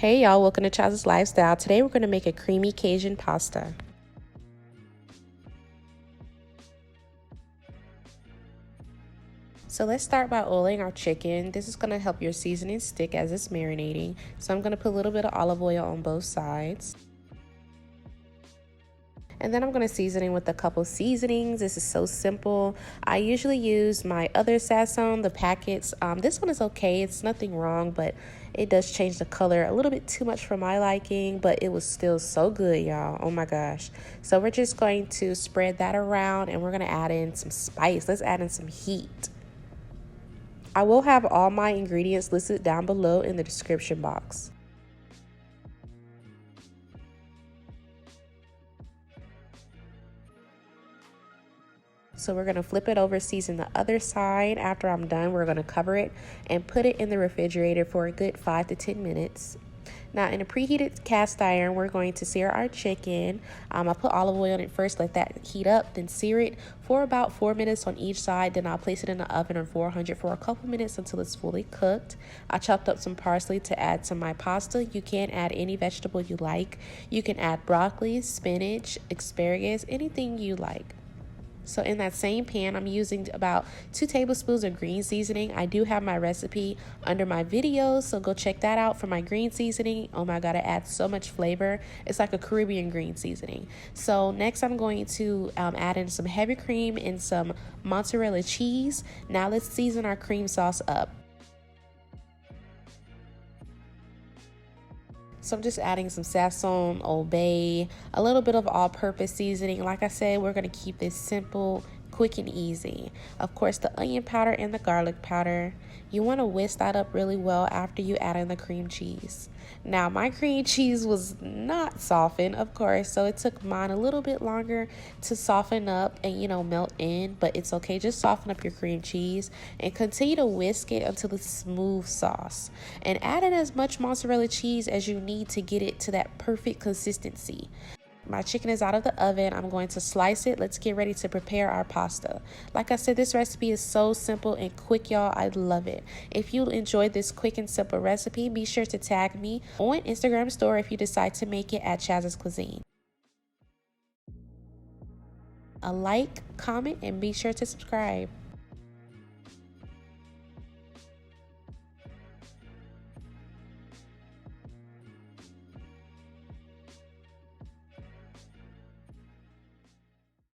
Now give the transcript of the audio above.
Hey y'all, welcome to Chaz's Lifestyle. Today we're going to make a creamy Cajun pasta. So let's start by oiling our chicken. This is going to help your seasoning stick as it's marinating. So I'm going to put a little bit of olive oil on both sides. And then I'm going to season it with a couple seasonings. This is so simple. I usually use my other Sazon, the packets. This one is okay. It's nothing wrong, but it does change the color a little bit too much for my liking, but it was still so good, y'all. Oh my gosh. So we're just going to spread that around and we're going to add in some spice. Let's add in some heat. I will have all my ingredients listed down below in the description box. So we're going to flip it over, season the other side. After I'm done, we're going to cover it and put it in the refrigerator for a good 5 to 10 minutes. Now, in a preheated cast iron, we're going to sear our chicken. I put olive oil in it first, let that heat up, then sear it for about 4 minutes on each side. Then I'll place it in the oven on 400 for a couple minutes until it's fully cooked. I chopped up some parsley to add to my pasta. You can add any vegetable you like. You can add broccoli, spinach, asparagus, anything you like. So in that same pan, I'm using about 2 tablespoons of green seasoning. I do have my recipe under my videos, so go check that out for my green seasoning. Oh my God, it adds so much flavor. It's like a Caribbean green seasoning. So next I'm going to add in some heavy cream and some mozzarella cheese. Now let's season our cream sauce up. So I'm just adding some Sazon, Old Bay, a little bit of all-purpose seasoning. Like I said, we're going to keep this simple, quick, and easy. Of course, the onion powder and the garlic powder. You want to whisk that up really well after you add in the cream cheese. Now, my cream cheese was not softened, of course, so it took mine a little bit longer to soften up and, melt in, but it's okay. Just soften up your cream cheese and continue to whisk it until it's smooth sauce. And add in as much mozzarella cheese as you need to get it to that perfect consistency. My chicken is out of the oven. I'm going to slice it. Let's get ready to prepare our pasta. Like I said, this recipe is so simple and quick, y'all. I love it. If you enjoyed this quick and simple recipe, be sure to tag me on Instagram story if you decide to make it at Chaz's Cuisine. A like, comment, and be sure to subscribe.